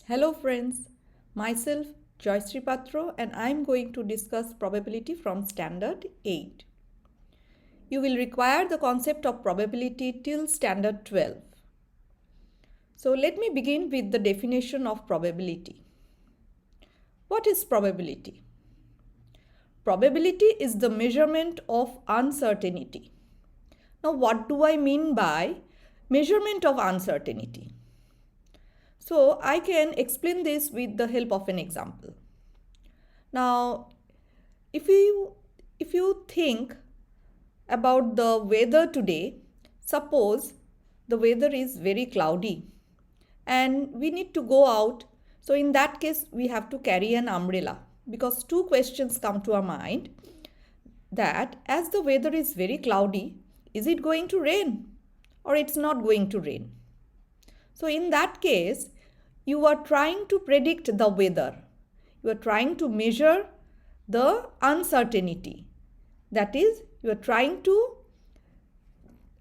Hello friends, myself Joyshree Patro and I am going to discuss probability from Standard 8. You will require the concept of probability till Standard 12. So let me begin with the definition of probability. What is probability? Probability is the measurement of uncertainty. Now what do I mean by measurement of uncertainty? So I can explain this with the help of an example. Now, if you think about the weather today, suppose the weather is very cloudy and we need to go out. So in that case, we have to carry an umbrella because two questions come to our mind that as the weather is very cloudy, is it going to rain or it's not going to rain? So in that case, you are trying to predict the weather. You are trying to measure the uncertainty. That is, you are trying to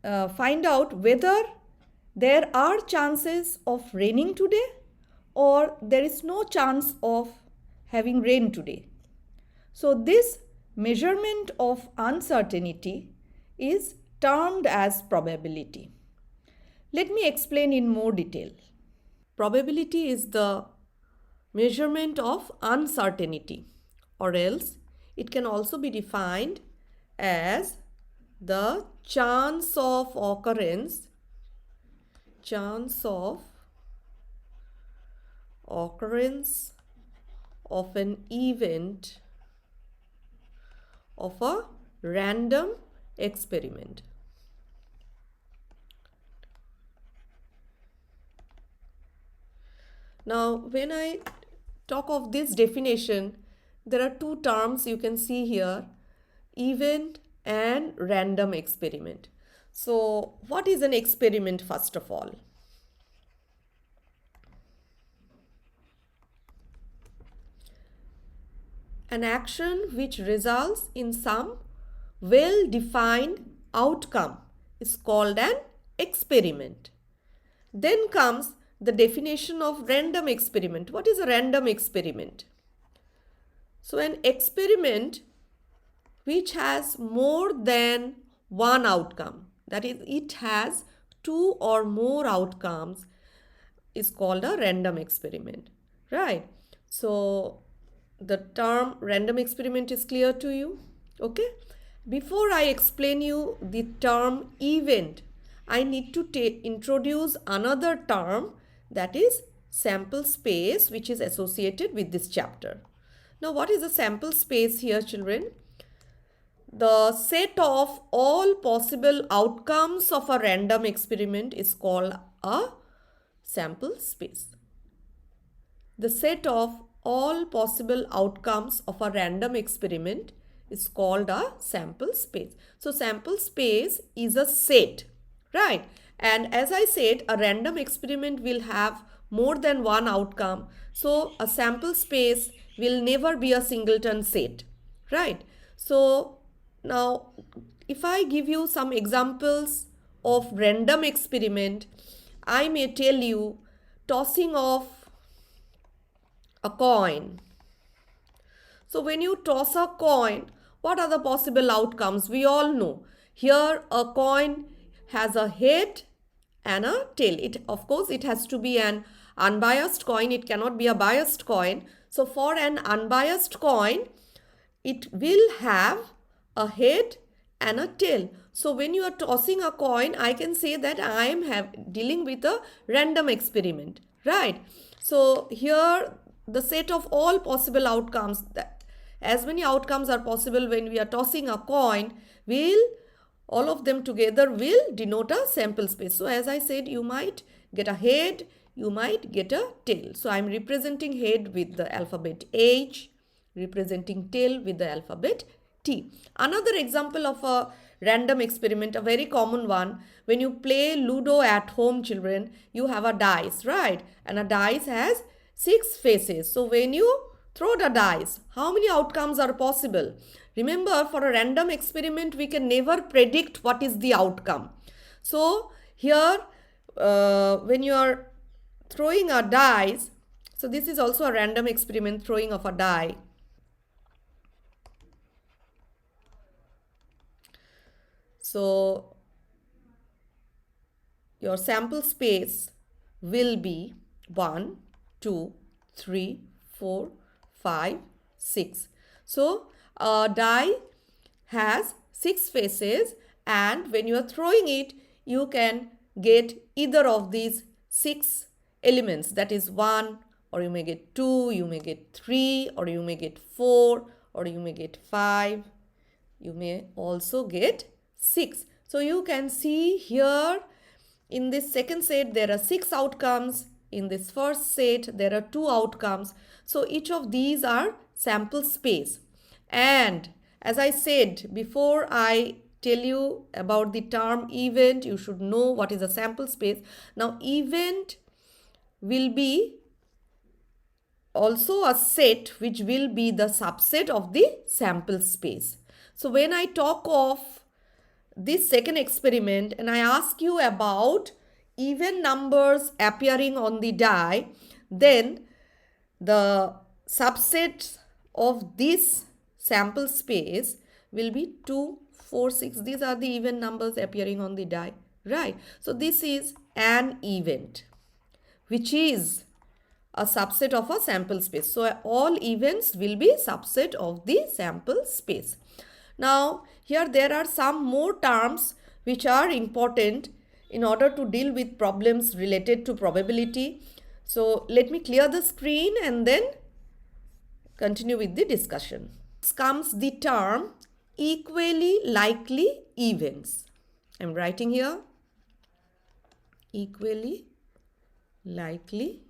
find out whether there are chances of raining today or there is no chance of having rain today. So this measurement of uncertainty is termed as probability. Let me explain in more detail. Probability is the measurement of uncertainty, or else it can also be defined as the chance of occurrence of an event of a random experiment. Now, when I talk of this definition, there are two terms you can see here, event and random experiment. So, what is an experiment first of all? An action which results in some well-defined outcome is called an experiment. Then comes the definition of random experiment. What is a random experiment? So an experiment which has more than one outcome, that is, it has two or more outcomes, is called a random experiment, right? So the term random experiment is clear to you, okay? Before I explain you the term event, I need to introduce another term, that is sample space, which is associated with this chapter. Now, what is a sample space here, children? The set of all possible outcomes of a random experiment is called a sample space. The set of all possible outcomes of a random experiment is called a sample space. So, sample space is a set, right? And as I said, a random experiment will have more than one outcome. So a sample space will never be a singleton set, right? So now if I give you some examples of random experiment, I may tell you tossing of a coin. So when you toss a coin, what are the possible outcomes? We all know. Here a coin has a head and a tail. Of course, it has to be an unbiased coin. It cannot be a biased coin. So for an unbiased coin, it will have a head and a tail. So when you are tossing a coin, I can say that I am dealing with a random experiment, right? So here the set of all possible outcomes, that as many outcomes are possible when we are tossing a coin, all of them together will denote a sample space. So as I said, you might get a head, you might get a tail. So I am representing head with the alphabet H, representing tail with the alphabet T. Another example of a random experiment, a very common one, when you play Ludo at home, children, you have a dice, right? And a dice has 6 faces. So when you throw the dice, how many outcomes are possible? Remember, for a random experiment, we can never predict what is the outcome. So here, when you are throwing a dice, So this is also a random experiment, throwing of a die. So your sample space will be 1, 2, 3, 4, 5, 6. So a die has 6 faces, and when you are throwing it, you can get either of these 6 elements, that is 1, or you may get 2, you may get 3, or you may get 4, or you may get 5, you may also get 6. So you can see here in this second set there are 6 outcomes, in this first set there are 2 outcomes. So each of these are sample space. And as I said, before I tell you about the term event, you should know what is a sample space. Now event will be also a set which will be the subset of the sample space. So when I talk of this second experiment and I ask you about even numbers appearing on the die, then the subset of this sample space will be 2, 4, 6. These are the even numbers appearing on the die, right? So this is an event which is a subset of a sample space. So all events will be subset of the sample space. Now here there are some more terms which are important in order to deal with problems related to probability. So let me clear the screen and then continue with the discussion. Next comes the term equally likely events. I am writing here equally likely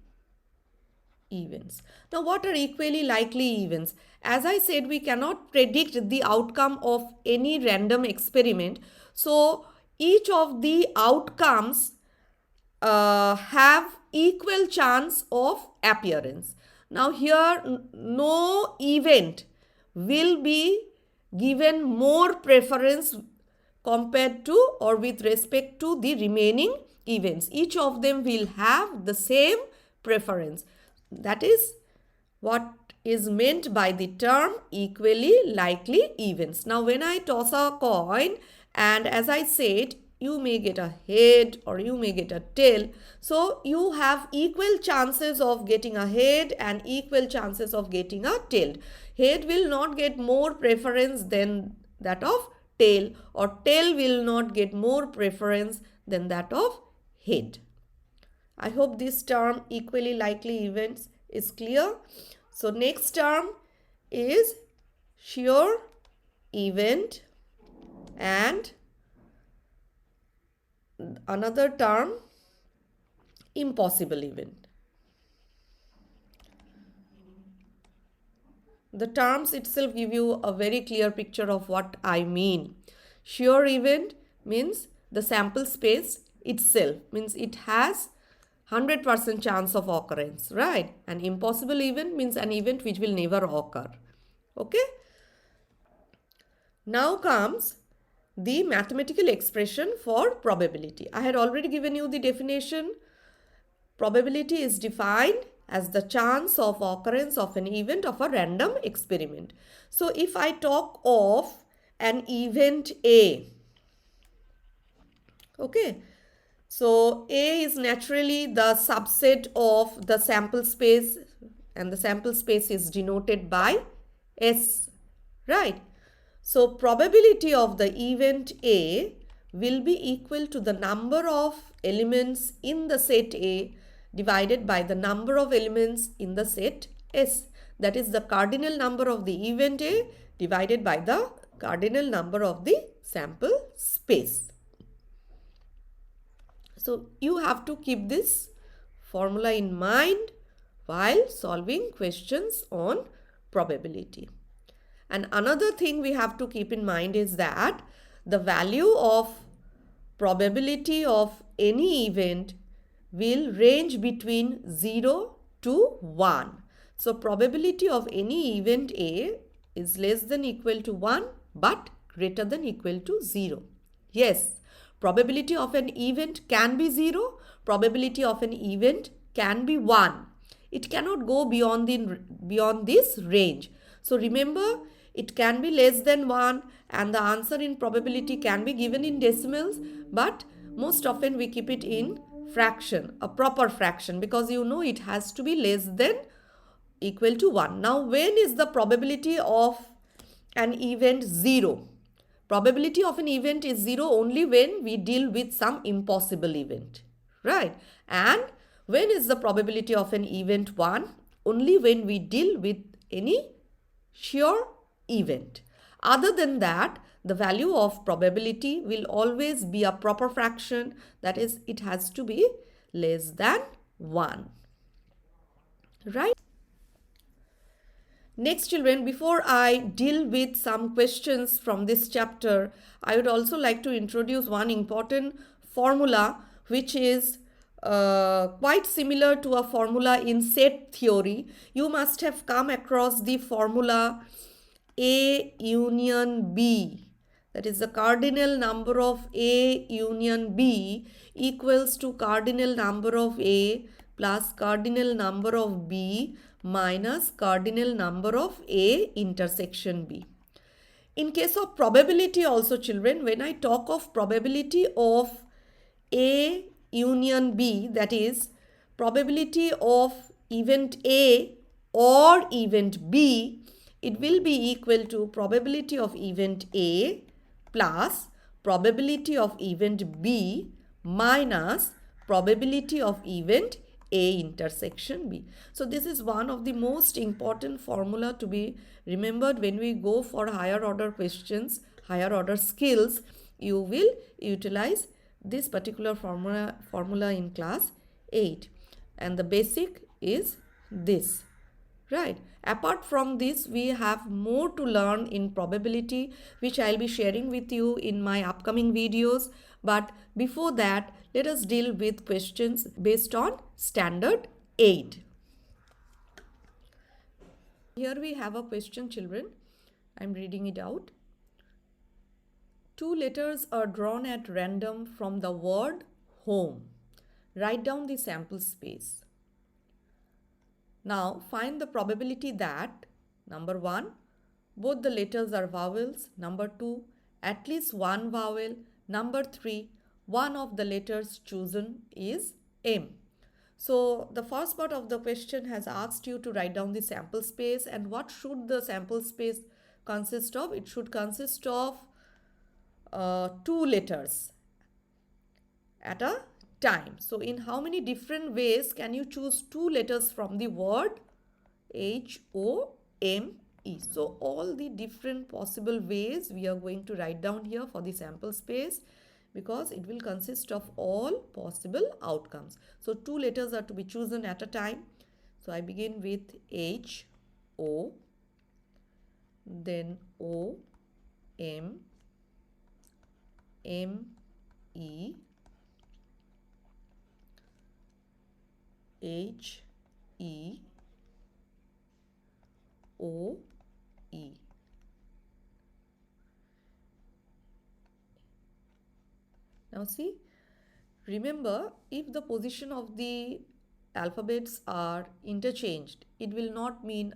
events. Now what are equally likely events? As I said, we cannot predict the outcome of any random experiment. So each of the outcomes have equal chance of appearance. Now here no event will be given more preference compared to or with respect to the remaining events. Each of them will have the same preference. That is what is meant by the term equally likely events. Now when I toss a coin, and as I said, you may get a head or you may get a tail. So you have equal chances of getting a head and equal chances of getting a tail. Head will not get more preference than that of tail, or tail will not get more preference than that of head. I hope this term equally likely events is clear. So next term is sure event and another term impossible event. The terms itself give you a very clear picture of what I mean. Sure event means the sample space itself, means it has 100% chance of occurrence, right? An impossible event means an event which will never occur. Okay? Now comes the mathematical expression for probability. I had already given you the definition. Probability is defined as the chance of occurrence of an event of a random experiment. So if I talk of an event A, okay, so A is naturally the subset of the sample space, and the sample space is denoted by S, right? So probability of the event A will be equal to the number of elements in the set A divided by the number of elements in the set S. That is the cardinal number of the event A divided by the cardinal number of the sample space. So you have to keep this formula in mind while solving questions on probability. And another thing we have to keep in mind is that the value of probability of any event will range between 0 to 1. So probability of any event A is less than equal to 1 but greater than equal to 0. Yes, probability of an event can be 0, probability of an event can be 1. it cannot go beyond this range. So remember, it can be less than 1 and the answer in probability can be given in decimals, but most often we keep it in fraction, a proper fraction, because you know it has to be less than equal to 1. Now, when is the probability of an event 0? Probability of an event is 0 only when we deal with some impossible event, right? And when is the probability of an event 1? Only when we deal with any sure event. Other than that, the value of probability will always be a proper fraction, that is, it has to be less than 1, right? Next, children, before I deal with some questions from this chapter, I would also like to introduce one important formula which is quite similar to a formula in set theory. You must have come across the formula A union B. That is, the cardinal number of A union B equals to cardinal number of A plus cardinal number of B minus cardinal number of A intersection B. In case of probability also, children, when I talk of probability of A union B, that is probability of event A or event B, it will be equal to probability of event A plus probability of event B minus probability of event A intersection B. So this is one of the most important formula to be remembered when we go for higher order questions, higher order skills. You will utilize this particular formula in class 8, and the basic is this, right? Apart from this, we have more to learn in probability, which I'll be sharing with you in my upcoming videos. But before that, let us deal with questions based on standard 8. Here we have a question, children. I'm reading it out. 2 letters are drawn at random from the word home. Write down the sample space. Now find the probability that number 1, both the letters are vowels, number 2, at least one vowel, number 3, one of the letters chosen is M. So the first part of the question has asked you to write down the sample space, and what should the sample space consist of? It should consist of 2 letters at a time. So in how many different ways can you choose 2 letters from the word H-O-M-E? So all the different possible ways we are going to write down here for the sample space, because it will consist of all possible outcomes. So 2 letters are to be chosen at a time. So I begin with H-O, then O-M, M-E, H-E, O-E. Now see, remember, if the position of the alphabets are interchanged, it will not mean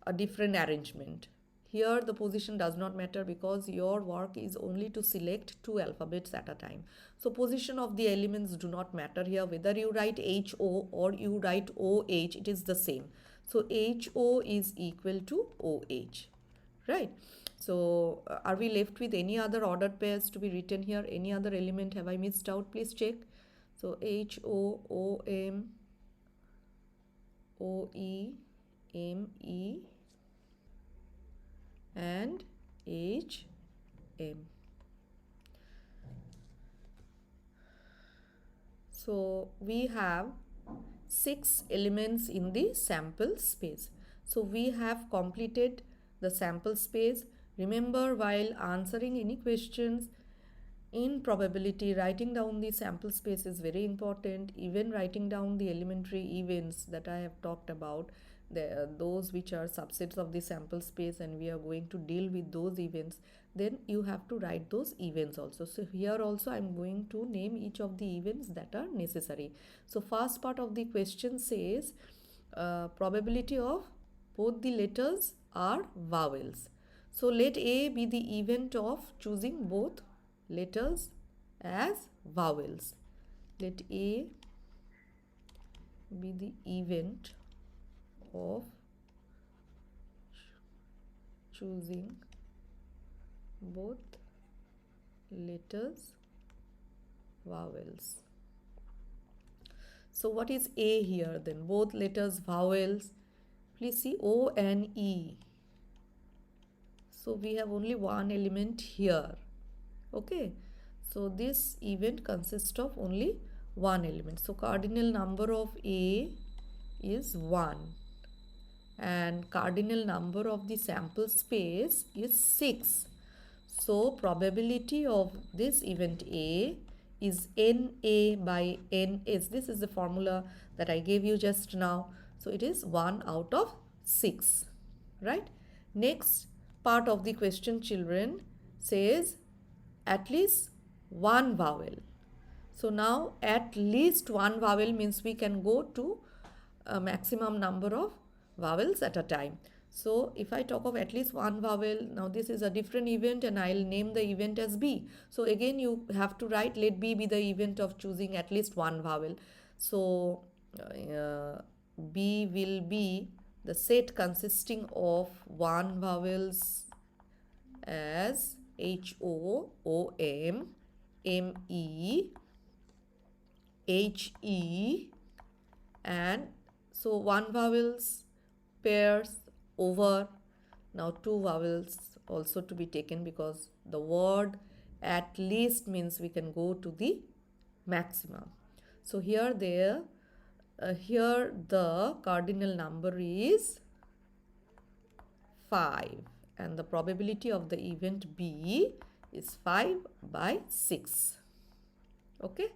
a different arrangement. Here the position does not matter, because your work is only to select 2 alphabets at a time. So position of the elements do not matter here. Whether you write H-O or you write O-H, it is the same. So H-O is equal to O-H, right? So are we left with any other ordered pairs to be written here? Any other element have I missed out? Please check. So H-O-O-M, O-E, M-E, and H-M. So we have 6 elements in the sample space. So we have completed the sample space. Remember, while answering any questions in probability, writing down the sample space is very important. Even writing down the elementary events that I have talked about, those which are subsets of the sample space, and we are going to deal with those events, then you have to write those events also. So here also I am going to name each of the events that are necessary. So first part of the question says probability of both the letters are vowels. So let A be the event of choosing both letters as vowels. Let A be the event of choosing both letters vowels. So what is A here then? Both letters vowels. Please see O and E. So we have only one element here. Okay. So this event consists of only one element. So cardinal number of A is 1 and cardinal number of the sample space is 6. So probability of this event A is NA by NS. This is the formula that I gave you just now. So it is 1 out of 6, right? Next part of the question, children, says at least one vowel. So now at least one vowel means we can go to a maximum number of vowels at a time. So if I talk of at least one vowel, now this is a different event and I'll name the event as B. So again you have to write let B be the event of choosing at least one vowel. So B will be the set consisting of one vowels as H O O M M E H E, and so one vowels pairs over. Now two vowels also to be taken because the word at least means we can go to the maximum. So here the cardinal number is 5 and the probability of the event B is 5 by 6. Okay.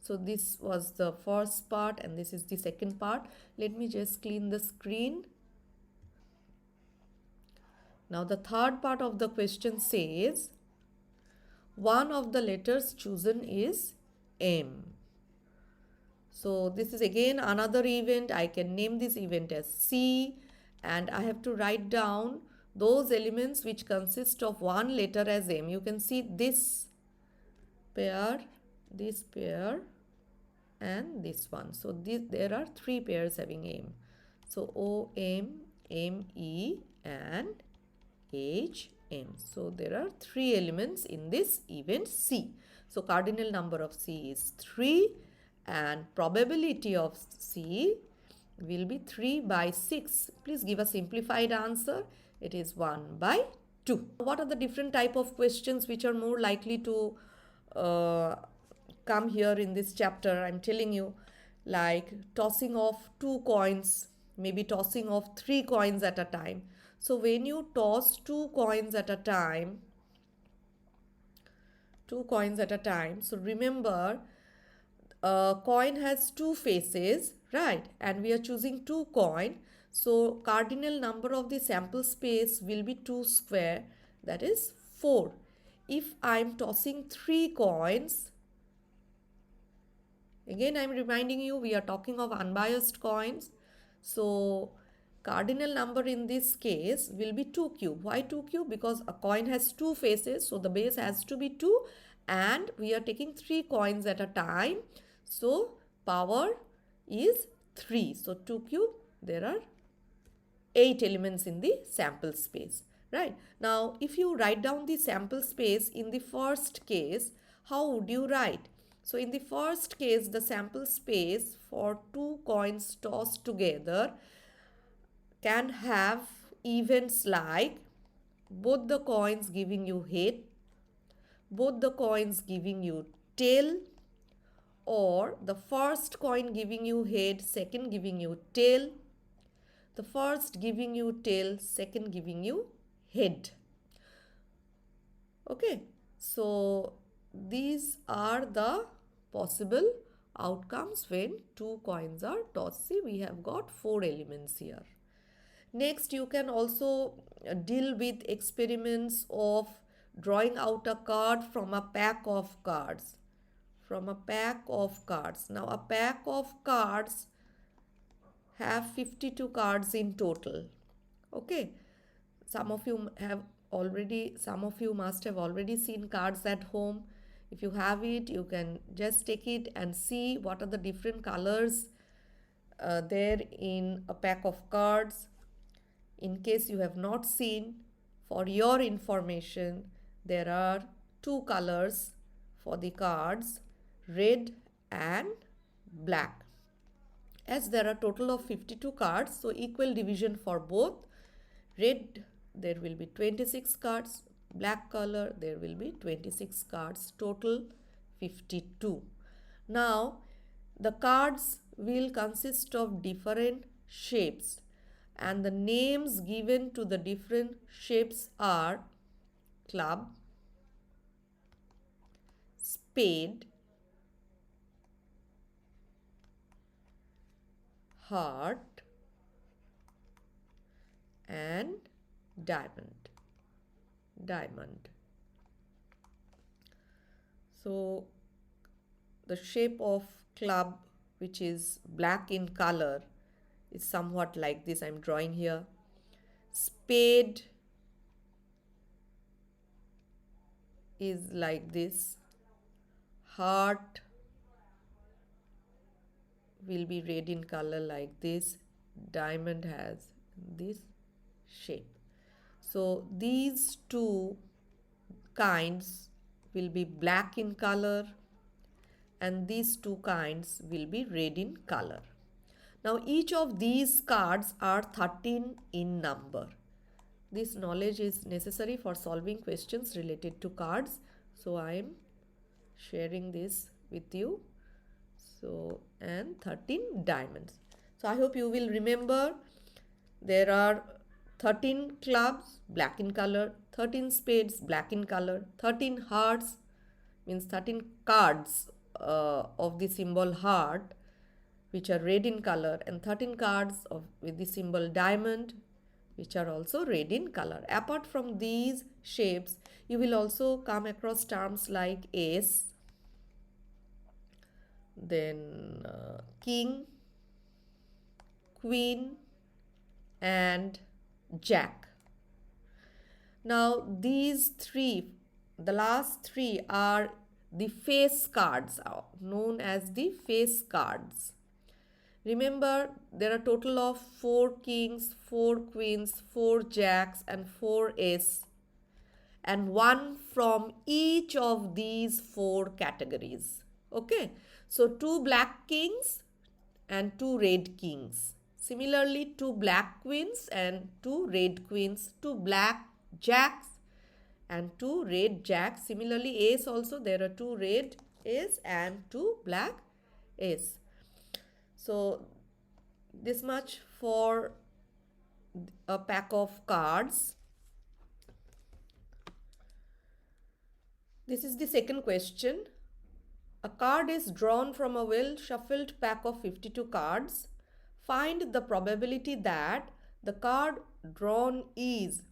So this was the first part and this is the second part. Let me just clean the screen. Now the third part of the question says one of the letters chosen is M. So this is again another event. I can name this event as C and I have to write down those elements which consist of one letter as M. You can see this pair, and this one. So there are three pairs having M. So O, M, M, E and H, M. So there are three elements in this event C. So cardinal number of C is 3 and probability of C will be 3 by 6. Please give a simplified answer. It is 1 by 2. What are the different type of questions which are more likely to come here in this chapter? I'm telling you, like tossing off 2 coins, maybe tossing off 3 coins at a time. So when you toss 2 coins at a time, so remember a coin has 2 faces, right? And we are choosing 2 coin. So cardinal number of the sample space will be 2 square, that is 4. If I'm tossing 3 coins, again I'm reminding you we are talking of unbiased coins. So cardinal number in this case will be 2 cube. Why 2 cube? Because a coin has 2 faces, so the base has to be 2 and we are taking 3 coins at a time. So power is 3. So 2 cube, there are 8 elements in the sample space, right? Now if you write down the sample space in the first case, how would you write? So in the first case, the sample space for 2 coins tossed together can have events like both the coins giving you head, both the coins giving you tail, or the first coin giving you head, second giving you tail, the first giving you tail, second giving you head. Okay, so these are the possible outcomes when 2 coins are tossed. See, we have got 4 elements here. Next, you can also deal with experiments of drawing out a card from a pack of cards. Now, a pack of cards have 52 cards in total. Okay, some of you must have already seen cards at home. If you have it, you can just take it and see what are the different colors there in a pack of cards. In case you have not seen, for your information, there are two colors for the cards, red and black. As there are total of 52 cards, so equal division for both. Red, there will be 26 cards. Black color, there will be 26 cards. Total 52. Now, the cards will consist of different shapes, and the names given to the different shapes are club, spade, heart, and diamond. So the shape of club, which is black in color, is somewhat like this. I'm drawing here. Spade is like this. Heart will be red in color like this. Diamond has this shape. So these two kinds will be black in color and these two kinds will be red in color. Now each of these cards are 13 in number. This knowledge is necessary for solving questions related to cards. So I am sharing this with you. So, and 13 diamonds. So I hope you will remember there are 13 clubs, black in color, 13 spades, black in color, 13 hearts, means 13 cards of the symbol heart, which are red in color, and 13 cards with the symbol diamond, which are also red in color. Apart from these shapes, you will also come across terms like ace, then king, queen, and jack. Now these three, the last three are the face cards, known as the face cards. Remember, there are total of 4 kings, 4 queens, 4 jacks, and 4 ace, and one from each of these 4 categories. Okay, so 2 black kings and 2 red kings. Similarly, 2 black queens and 2 red queens, 2 black jacks and 2 red jacks. Similarly, ace also, there are 2 red ace and 2 black ace. So this much for a pack of cards. This is the second question. A card is drawn from a well-shuffled pack of 52 cards. Find the probability that the card drawn is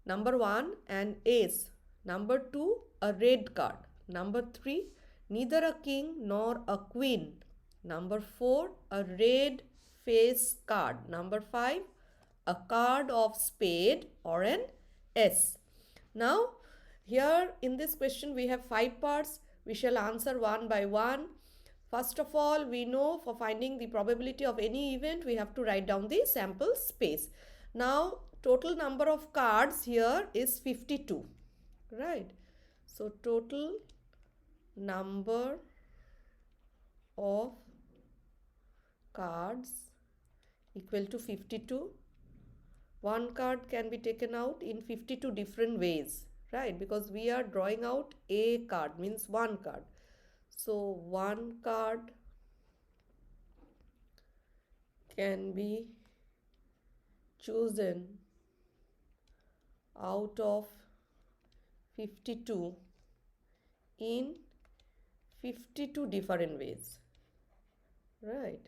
number 1, an ace, number 2, a red card, number 3, neither a king nor a queen, number 4, a red face card, number 5, a card of spade or an S. Now here in this question we have 5 parts. We shall answer one by one. First of all, we know for finding the probability of any event, we have to write down the sample space. Now, total number of cards here is 52, right? So, total number of cards equal to 52. One card can be taken out in 52 different ways, right? Because we are drawing out a card, means one card. So one card can be chosen out of 52 in 52 different ways, right?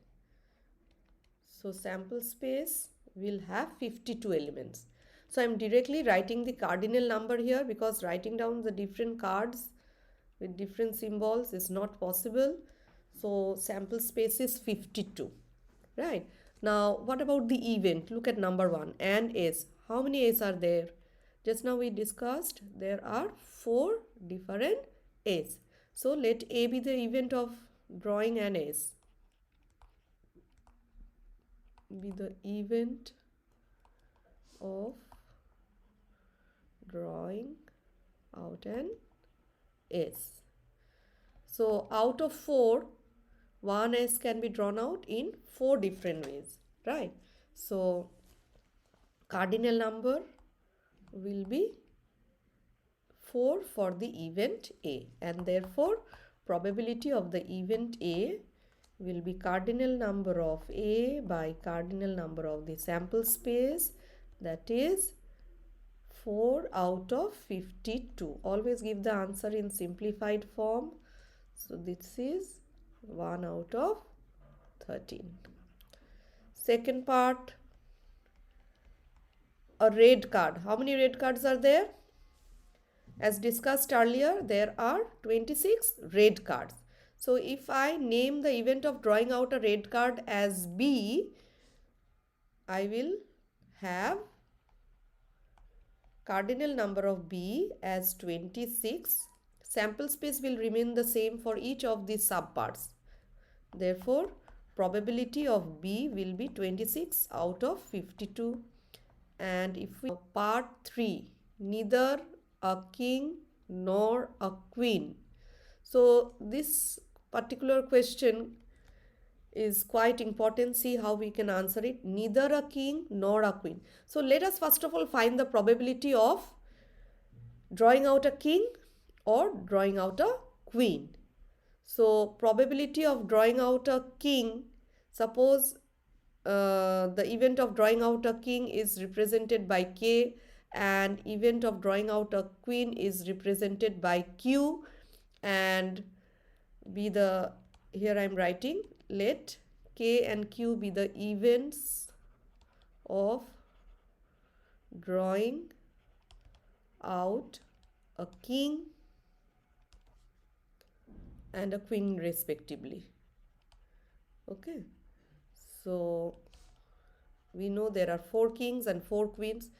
So sample space will have 52 elements. So I am directly writing the cardinal number here because writing down the different cards with different symbols is not possible. So sample space is 52, right? Now, what about the event? Look at number 1, and S. How many S are there? Just now we discussed there are 4 different S. So, let A be the event of drawing an S. Be the event of drawing out an S. So, out of 4, one S can be drawn out in 4 different ways, right? So, cardinal number will be 4 for the event A, and therefore probability of the event A will be cardinal number of A by cardinal number of the sample space, that is 4 out of 52. Always give the answer in simplified form. So this is 1 out of 13. Second part, a red card. How many red cards are there? As discussed earlier, there are 26 red cards. So if I name the event of drawing out a red card as B, I will have cardinal number of B as 26. Sample space will remain the same for each of these subparts. Therefore, probability of B will be 26 out of 52. And if we part 3, neither a king nor a queen. So this particular question is quite important. See how we can answer it. Neither a king nor a queen. So let us first of all find the probability of drawing out a king or drawing out a queen. So probability of drawing out a king, suppose the event of drawing out a king is represented by K and event of drawing out a queen is represented by Q, and be the, here I am writing, let K and Q be the events of drawing out a king and a queen respectively. Okay, so we know there are 4 kings and 4 queens.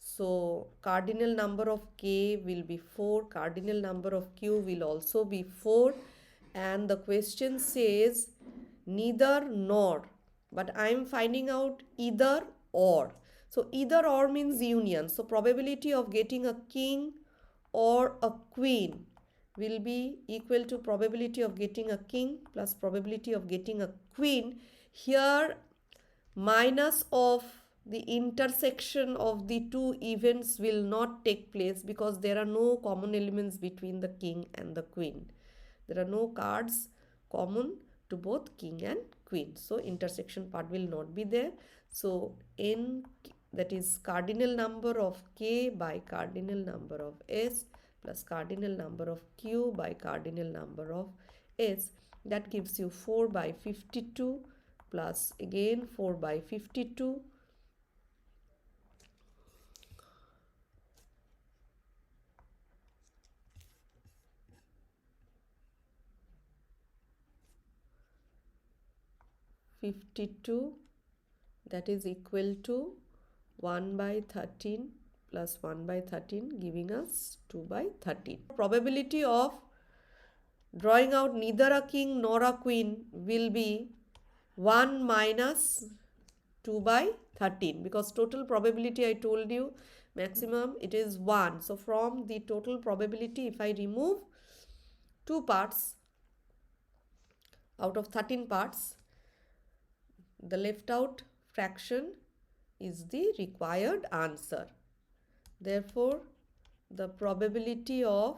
So cardinal number of K will be 4, cardinal number of Q will also be 4, and the question says neither nor, but I am finding out either or. So either or means union. So probability of getting a king or a queen will be equal to probability of getting a king plus probability of getting a queen. Here minus of the intersection of the two events will not take place because there are no common elements between the king and the queen. There are no cards common to both king and queen. So intersection part will not be there. So n, that is cardinal number of K by cardinal number of S plus cardinal number of Q by cardinal number of S, that gives you 4 by 52 plus again 4 by 52 52, that is equal to 1 by 13 plus 1 by 13 giving us 2 by 13. Probability of drawing out neither a king nor a queen will be 1 minus 2 by 13, because total probability I told you maximum it is 1. So from the total probability, if I remove 2 parts out of 13 parts, the left out fraction is the required answer. Therefore, the probability of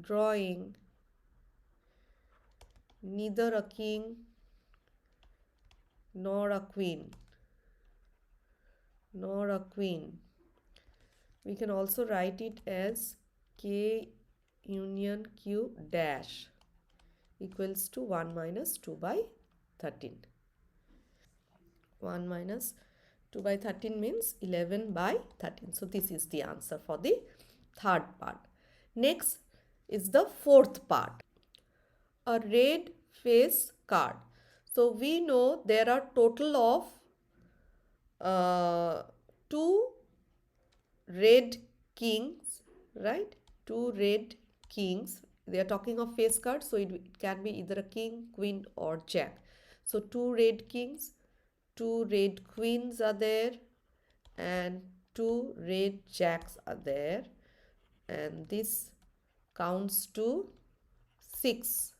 drawing neither a king nor a queen, we can also write it as K union Q dash equals to 1 minus 2 by 13. 1 minus 2 by 13 means 11 by 13. So this is the answer for the third part. Next is the fourth part. a red face card. So we know there are total of two red kings, right? Two red kings. They are talking of face cards, so it can be either a king, queen, or jack. So two red kings, two red queens are there, and two red jacks are there, and this counts to 6.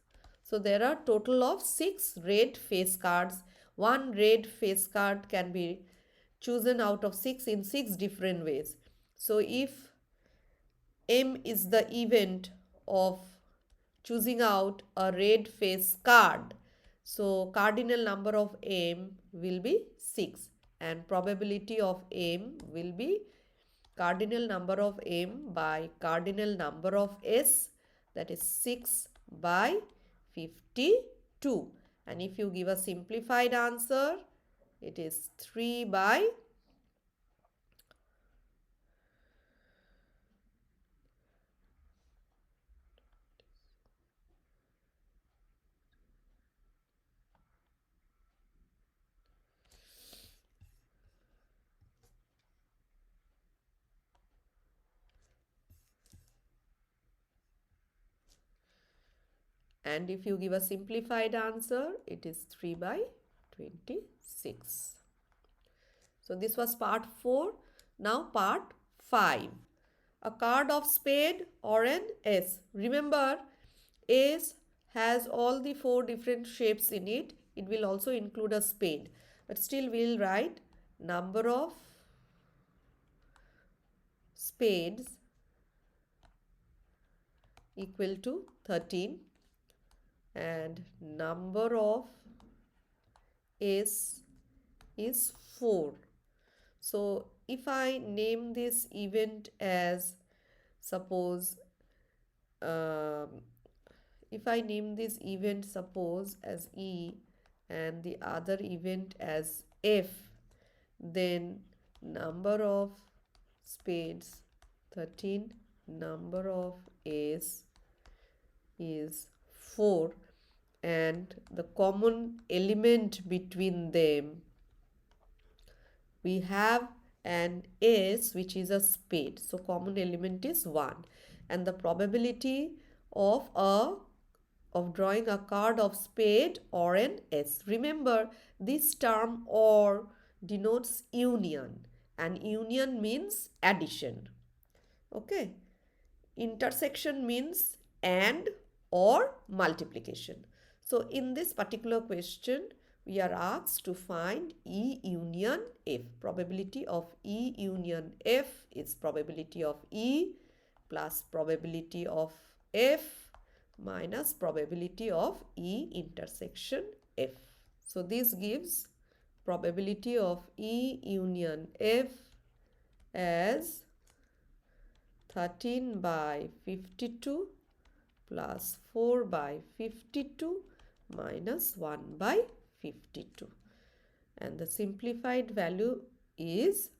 So there are total of 6 red face cards. One red face card can be chosen out of 6 in 6 different ways. So if M is the event of choosing out a red face card, so cardinal number of M will be 6 and probability of M will be cardinal number of M by cardinal number of S, that is 6 by 52. And if you give a simplified answer, it is 3 by and if you give a simplified answer, it is 3 by 26. So this was part 4. Now part 5. A card of spade or an S. Remember, S has all the 4 different shapes in it. It will also include a spade. But still we'll write number of spades equal to 13 and number of S is 4. So if I name this event as, suppose, if I name this event suppose as E and the other event as F, then number of spades 13, number of Ace is 4, and the common element between them, we have an ace which is a spade, so common element is 1, and the probability of drawing a card of spade or an S. Remember, this term or denotes union, and union means addition. Okay, intersection means and or multiplication. So in this particular question, we are asked to find E union F. Probability of E union F is probability of E plus probability of F minus probability of E intersection F. So this gives probability of E union F as 13 by 52 plus 4 by 52 minus 1 by 52, and the simplified value is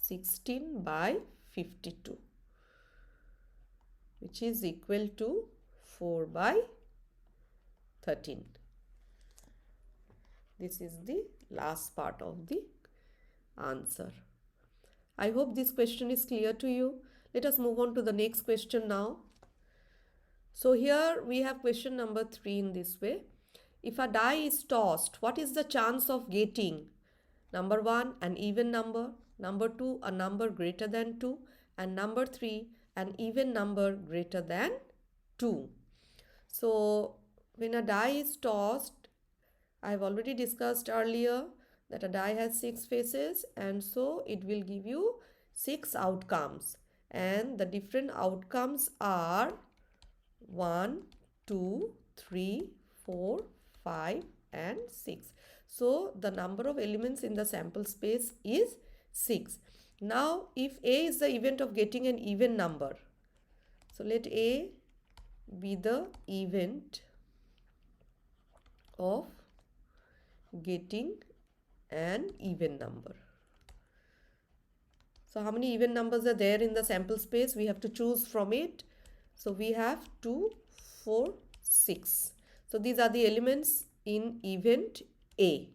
16 by 52, which is equal to 4 by 13. This is the last part of the answer. I hope this question is clear to you. Let us move on to the next question now. So here we have question number 3 in this way. If a die is tossed, what is the chance of getting? Number 1, an even number. Number 2, a number greater than 2. And number 3, an even number greater than 2. So when a die is tossed, I have already discussed earlier that a die has 6 faces, and so it will give you 6 outcomes, and the different outcomes are 1, 2, 3, 4, 5 and 6. So the number of elements in the sample space is 6. Now if A is the event of getting an even number, so let A be the event of getting an even number. So how many even numbers are there in the sample space? We have to choose from it. So we have 2, 4, 6. So these are the elements in event A.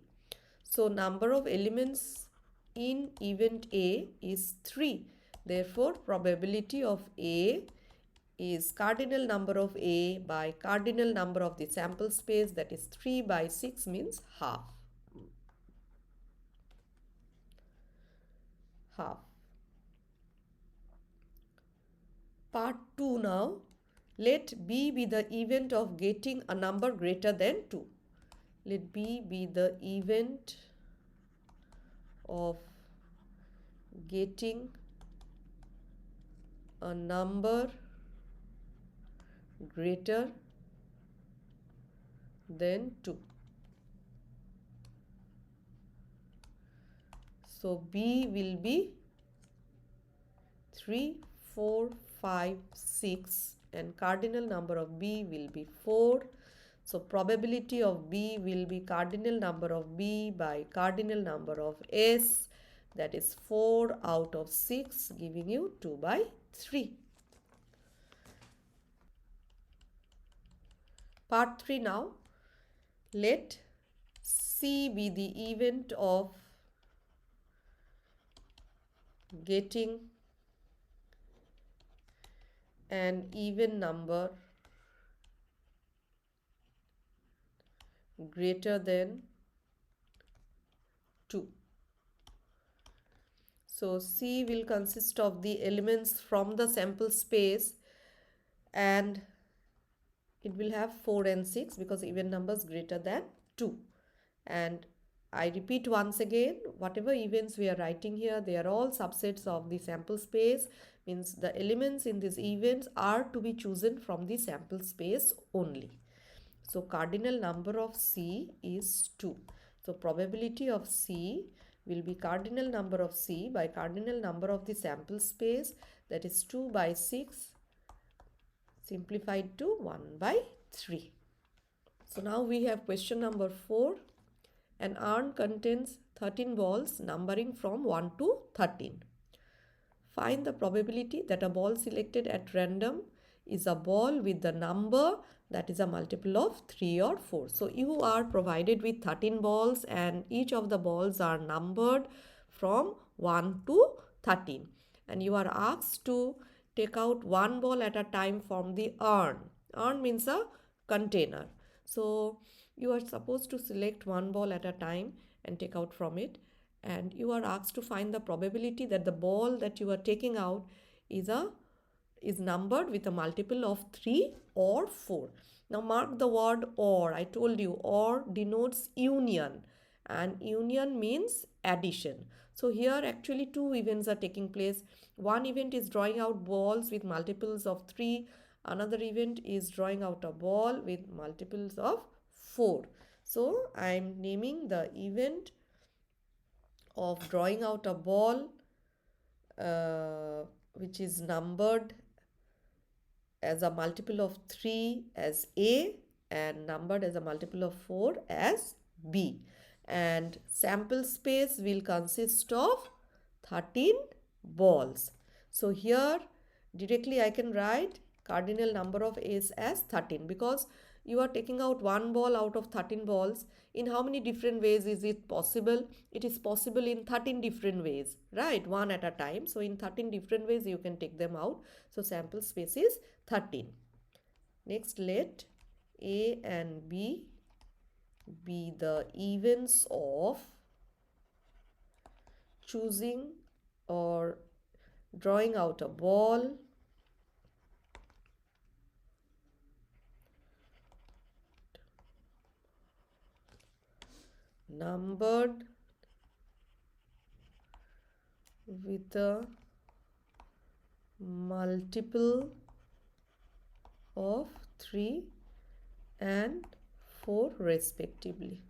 So number of elements in event A is 3. Therefore, probability of A is cardinal number of A by cardinal number of the sample space, that is 3 by 6 means half. Half. Part 2 now. Let B be the event of getting a number greater than 2. Let B be the event of getting a number greater than 2. So B will be 3, 4, 5, 6 and cardinal number of B will be 4. So probability of B will be cardinal number of B by cardinal number of S, that is 4 out of 6, giving you 2 by 3. Part 3 now. Let C be the event of getting an even number greater than 2. So C will consist of the elements from the sample space and it will have 4 and 6 because even numbers greater than 2. And I repeat once again, whatever events we are writing here, they are all subsets of the sample space, means the elements in these events are to be chosen from the sample space only. So cardinal number of C is 2. So probability of C will be cardinal number of C by cardinal number of the sample space, that is 2 by 6 simplified to 1 by 3. So now we have question number 4. An urn contains 13 balls numbering from 1 to 13. Find the probability that a ball selected at random is a ball with the number that is a multiple of 3 or 4. So you are provided with 13 balls and each of the balls are numbered from 1 to 13. And you are asked to take out one ball at a time from the urn. Urn means a container. So you are supposed to select one ball at a time and take out from it, and you are asked to find the probability that the ball that you are taking out is numbered with a multiple of 3 or 4. Now mark the word or. I told you or denotes union and union means addition. So here actually two events are taking place. One event is drawing out balls with multiples of 3. Another event is drawing out a ball with multiples of 4. So I am naming the event of drawing out a ball which is numbered as a multiple of 3 as A and numbered as a multiple of 4 as B. And sample space will consist of 13 balls. So here directly I can write cardinal number of S as 13 because you are taking out one ball out of 13 balls. In how many different ways is it possible? It is possible in 13 different ways, right? One at a time. So in 13 different ways you can take them out. So sample space is 13. Next, let A and B be the events of choosing or drawing out a ball numbered with a multiple of 3 and 4 respectively.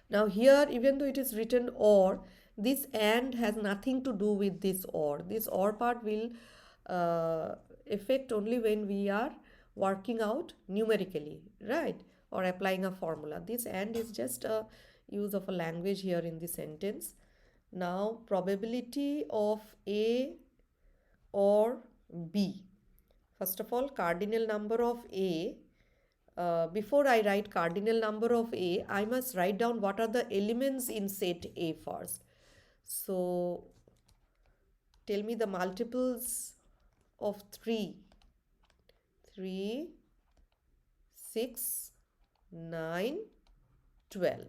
Now here, even though it is written or, this and has nothing to do with this or. This or part will affect only when we are working out numerically, right? Or applying a formula. This and is just a use of a language here in the sentence. Now probability of A or B. First of all, cardinal number of A. Before I write cardinal number of A, I must write down what are the elements in set A first. So tell me the multiples of 3. 3, 6, 9, 12.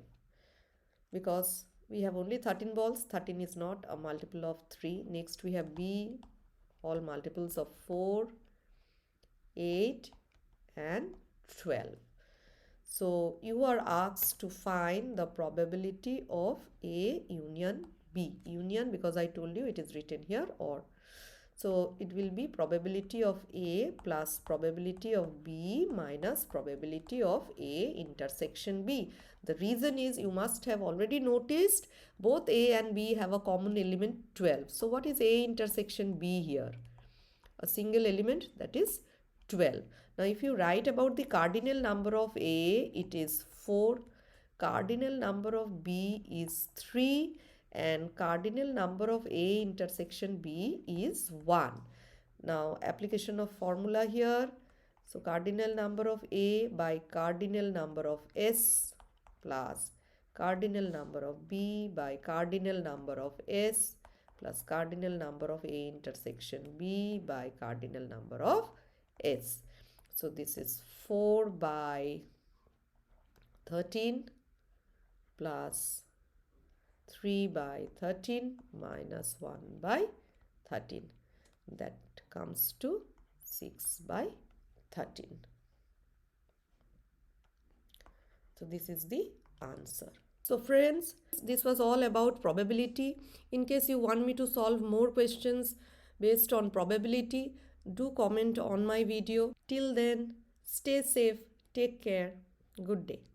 Because we have only 13 balls, 13 is not a multiple of 3. Next we have B, all multiples of 4, 8 and 12. So you are asked to find the probability of A union B. Union, because I told you it is written here or. So it will be probability of A plus probability of B minus probability of A intersection B. The reason is you must have already noticed both A and B have a common element 12. So what is A intersection B here? A single element, that is 12. Now if you write about the cardinal number of A, it is 4. Cardinal number of B is 3. And cardinal number of A intersection B is 1. Now application of formula here. So cardinal number of A by cardinal number of S plus cardinal number of B by cardinal number of S plus cardinal number of A intersection B by cardinal number of S. So this is 4 by 13 plus 3 by 13 minus 1 by 13. That comes to 6 by 13. So this is the answer. So friends, this was all about probability. In case you want me to solve more questions based on probability, do comment on my video. Till then, stay safe, take care, good day.